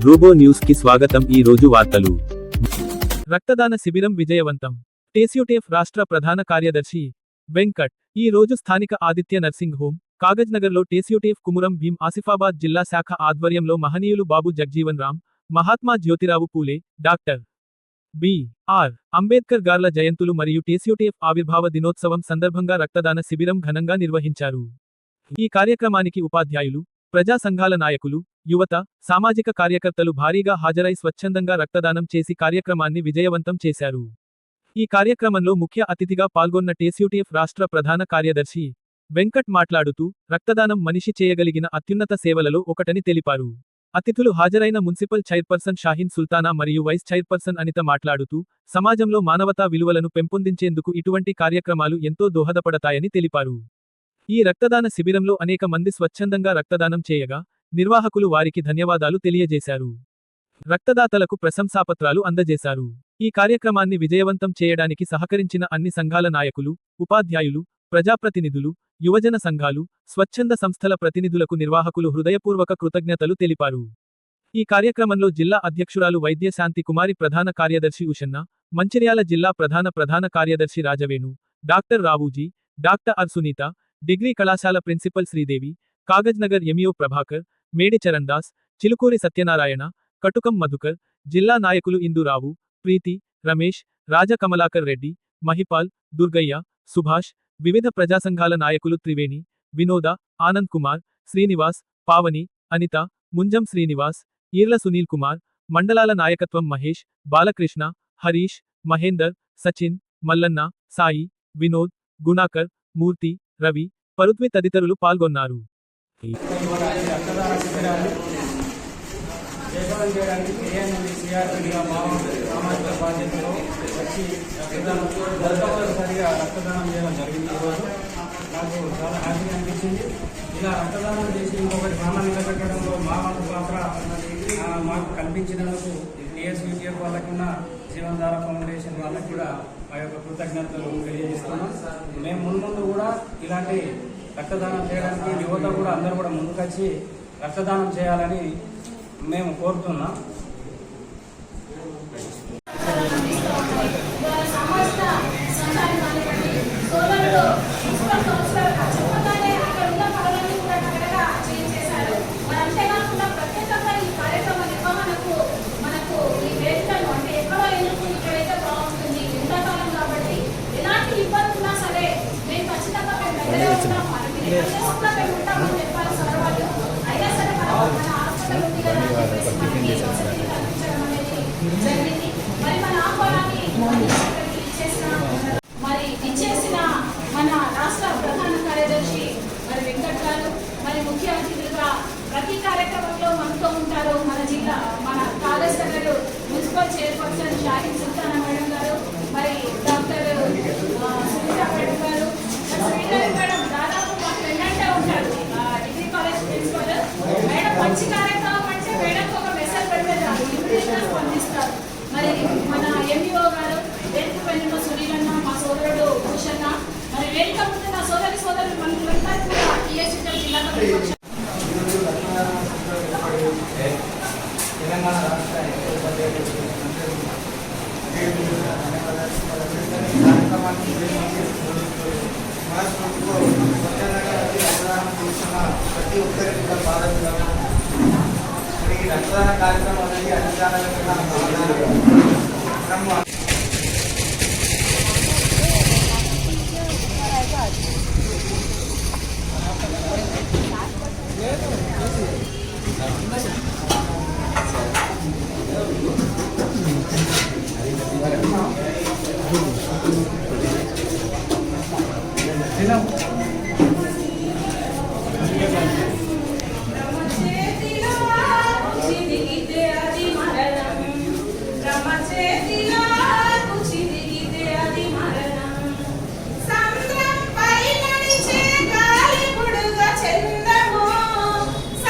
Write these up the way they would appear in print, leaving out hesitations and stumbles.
Robo news కి స్వాగతం. ఈ రోజు వార్తలు. రక్తదాన శిబిరం విజయవంతం. టేస్యూటేఫ్ రాష్ట్ర ప్రధాన కార్యదర్శి వెంకట్ ఈ రోజు స్థానిక ఆదిత్య నర్సింగ్ హోమ్ కాగజ్నగర్లో టేస్యూటేఫ్ కుమురం భీం ఆసిఫాబాద్ జిల్లా శాఖ ఆధ్వర్యంలో మహనీయులు బాబు జగ్జీవన్ రామ్, మహాత్మా జ్యోతిరావు పూలే, డాక్టర్ బి.ఆర్. అంబేద్కర్ గార్ల జయంతులు మరియు టేస్యూటేఫ్ ఆవిర్భావ దినోత్సవం సందర్భంగా రక్తదాన శిబిరం ఘనంగా నిర్వహించారు. ఈ కార్యక్రమానికి ఉపాధ్యాయులు, ప్రజా సంఘాల నాయకులు, యువత, సామాజిక కార్యకర్తలు భారీగా హాజరై స్వచ్ఛందంగా రక్తదానం చేసి కార్యక్రమాన్ని విజయవంతం చేశారు. ఈ కార్యక్రమంలో ముఖ్య అతిథిగా పాల్గొన్న టేస్యూటేఫ్ రాష్ట్ర ప్రధాన కార్యదర్శి వెంకట్ మాట్లాడుతూ, రక్తదానం మనిషి చేయగలిగిన అత్యున్నత సేవలలో ఒకటని తెలిపారు. అతిథులు హాజరైన మున్సిపల్ చైర్పర్సన్ షాహీన్ సుల్తానా మరియు వైస్ చైర్పర్సన్ అనిత మాట్లాడుతూ, సమాజంలో మానవతా విలువలను పెంపొందించేందుకు ఇటువంటి కార్యక్రమాలు ఎంతో దోహదపడతాయని తెలిపారు. ఈ రక్తదాన శిబిరంలో అనేక మంది స్వచ్ఛందంగా రక్తదానం చేయగా, నిర్వాహకులు వారికి ధన్యవాదాలు తెలియజేశారు. రక్తదాతలకు ప్రశంసాపత్రాలు అందజేశారు. ఈ కార్యక్రమాన్ని విజయవంతం చేయడానికి సహకరించిన అన్ని సంఘాల నాయకులు, ఉపాధ్యాయులు, ప్రజాప్రతినిధులు, యువజన సంఘాలు, స్వచ్ఛంద సంస్థల ప్రతినిధులకు నిర్వాహకులు హృదయపూర్వక కృతజ్ఞతలు తెలిపారు. ఈ కార్యక్రమంలో జిల్లా అధ్యక్షురాలు వైద్య శాంతి కుమారి, ప్రధాన కార్యదర్శి ఉషన్న, మంచిర్యాల జిల్లా ప్రధాన కార్యదర్శి Rajavenu, doctor Raoji, doctor R Sunitha, degree కళాశాల ప్రిన్సిపల్ శ్రీదేవి, కాగజ్నగర్ ఎంఈఓ ప్రభాకర్, మేడి చరణ్ దాస్, చిలుకూరి సత్యనారాయణ, కటుకం మధుకర్, జిల్లా నాయకులు ఇందురావు, ప్రీతి, రమేష్, రాజ కమలాకర్ రెడ్డి, మహిపాల్, దుర్గయ్య, సుభాష్, వివిధ ప్రజాసంఘాల నాయకులు త్రివేణి, వినోద, ఆనంద్ కుమార్, శ్రీనివాస్, పావని, అనిత, ముంజం శ్రీనివాస్, ఈర్ల సునీల్ కుమార్, మండలాల నాయకత్వం మహేష్, బాలకృష్ణ, హరీష్, మహేందర్, సచిన్, మల్లన్న, సాయి, వినోద్, గుణాకర్, మూర్తి, రవి, పరుత్వి తదితరులు పాల్గొన్నారు. సామాజిక బాధ్యతలో వచ్చి రక్తదానం చేయడం జరిగింది. ఈరోజు నాకు చాలా హ్యాపీగా అనిపించింది. ఇలా రక్తదానం చేసి ఇంకొకటి ప్రాణం నిలబెట్టడంలో మా వంతు పాత్ర మాకు కల్పించినందుకు టీఎస్యూటీఎఫ్ వాళ్ళకున్న జీవనధార ఫౌండేషన్ వాళ్ళకి కూడా మా యొక్క కృతజ్ఞతలు తెలియజేస్తున్నాం. మేము ముందు కూడా ఇలాంటి రక్తదానం చేయడానికి యువత కూడా అందరూ కూడా ముందుకొచ్చి రక్తదానం చేయాలని మేము కోరుతున్నాం. మరి ఇచ్చేసిన మన రాష్ట్ర ప్రధాన కార్యదర్శి మరి వెంకట్ గారు, మరి ముఖ్య అతిథులుగా ప్రతి కార్యక్రమంలో మనతో ఉంటారు మన జిల్లా మన Kagaznagar municipal chairperson Shaheen Sultana madam గారు, మరి డాక్టర్ సునీత మేడం గారు, మేడం దాదాపు మాకు వెంటనే ఉంటారు. డిగ్రీ కాలేజ్ ప్రిన్సిపల్ మేడం మంచి కార్యక్రమం అంటే మేడంకి ఒక మెసేజ్ పెడితే చాలు, ఇమ్మీడియట్గా స్పందిస్తారు. మరి మన ఎంఈఓ గారు, వేదిక పైన సునీలన్న, మా సోదరుడు భూషణ, మరి వేదిక ముందు నా సోదరులు మనకు వెంటనే కూడా టీఎస్యూటీఎఫ్ జిల్లా తెలంగాణ రాష్ట్ర ప్రతి ఒక్కరికి కూడా బాధ్యత. ఈ రక్తదాన కార్యక్రమం అనేది అధికారులు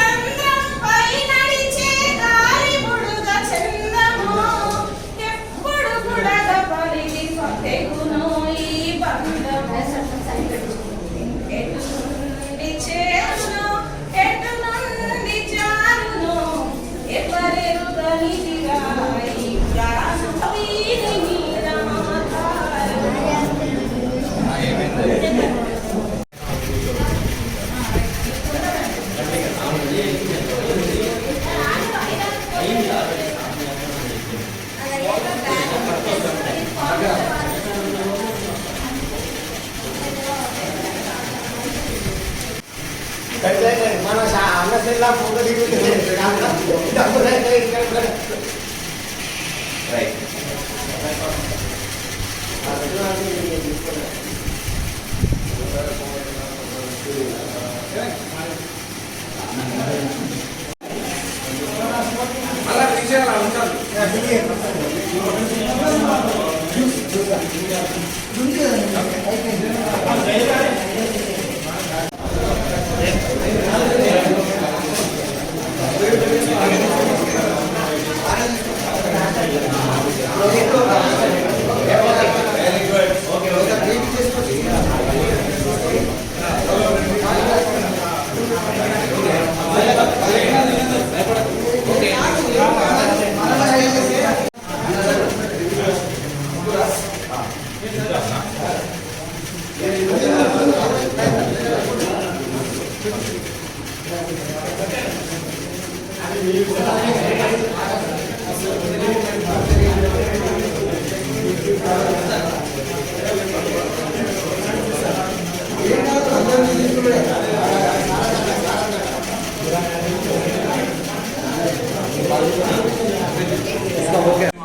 సంద్రం పై నడిచే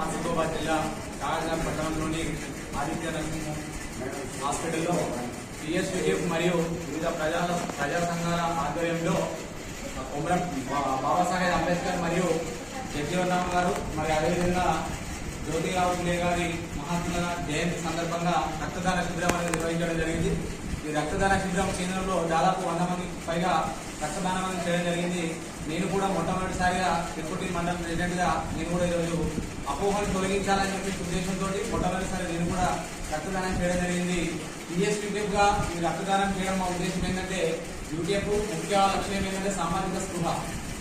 ఆసిఫాబాద్ జిల్లా కాగజ్నగర్ పట్టణంలోని ఆదిత్య నరసింహ హాస్పిటల్లో టీఎస్యూటీఎఫ్ మరియు వివిధ ప్రజా సంఘాల ఆధ్వర్యంలో కొమరం బాబాసాహెబ్ అంబేద్కర్ మరియు జగ్జీవన్ గారు మరి అదేవిధంగా జ్యోతిరావు ఫులే గారి మహాత్ముల జయంతి సందర్భంగా రక్తదాన శిబిరం అనేది నిర్వహించడం జరిగింది. ఈ రక్తదాన శిబిరం కేంద్రంలో దాదాపు 100 మందికి పైగా రక్తదానం చేయడం జరిగింది. నేను కూడా మొట్టమొదటిసారిగా తిరుపతి మండల ప్రెసిడెంట్గా నేను కూడా ఈరోజు అపోహను తొలగించాలని చెప్పి ఉద్దేశంతో మొట్టమొదటిసారి నేను కూడా రక్తదానం చేయడం జరిగింది. టీఎస్యూటీఎఫ్గా ఈ రక్తదానం చేయడం మా ఉద్దేశం ఏంటంటే యూటీఎఫ్ ముఖ్య లక్ష్యం ఏంటంటే సామాజిక స్పృహ.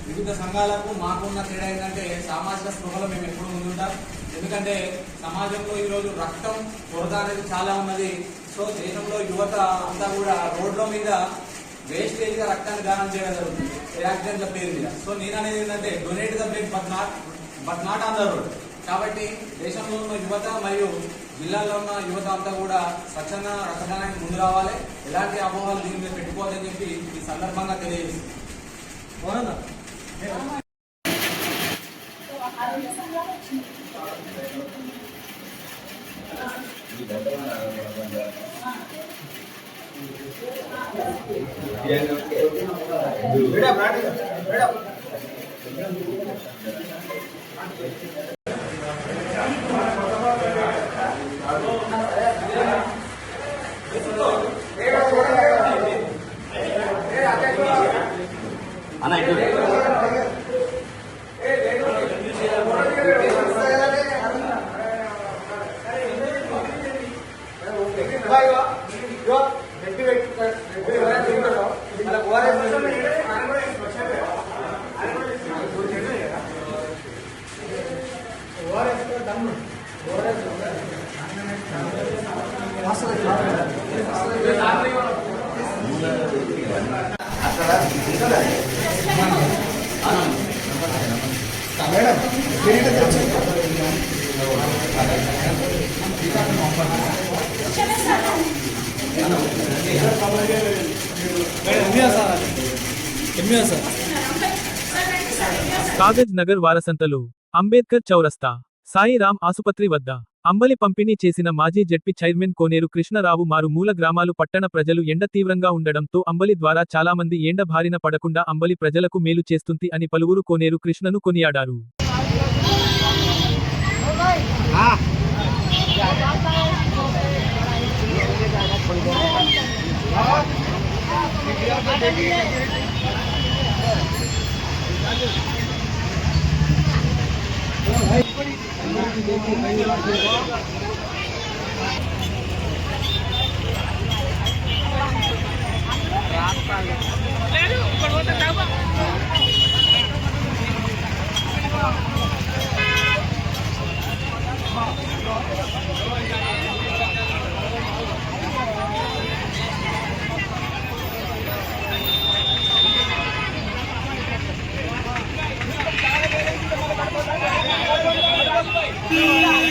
వివిధ సంఘాలకు మాకున్న తేడా ఏంటంటే సామాజిక స్పృహలో మేము ఎప్పుడు ముందుంటాం. ఎందుకంటే సమాజంలో ఈరోజు రక్తం కొరత అనేది చాలా ఉన్నది. సో దేశంలో యువత అంతా కూడా రోడ్ల మీద వేస్టేజ్ గా రక్తాన్ని దానం చేయడం జరుగుతుంది యాక్సిడెంట్ల పేరు మీద. సో నేను అనేది ఏంటంటే donate the blood but not on the road. కాబట్టి దేశంలో ఉన్న యువత మరియు జిల్లాలో ఉన్న యువత అంతా కూడా స్వచ్ఛంగా రక్తదానానికి ముందు రావాలి. ఎలాంటి అపోహలు దీని మీద పెట్టుకోవద్దని చెప్పి ఈ సందర్భంగా తెలియజేస్తుంది. కాగజ్ నగర్ వారసంతలు అంబేద్కర్ చౌరస్తా సాయిరాం ఆసుపత్రి వద్ద అంబలి పంపిణీ చేసిన మాజీ జెడ్పీ చైర్మన్ కోనేరు కృష్ణరావు మారుమూల గ్రామాలు పట్టణ ప్రజలు ఎండ తీవ్రంగా ఉండడంతో అంబలి ద్వారా చాలామంది ఎండ బారిన పడకుండా అంబలి ప్రజలకు మేలు చేస్తుంది అని పలువురు కోనేరు కృష్ణను కొనియాడారు. Yeah.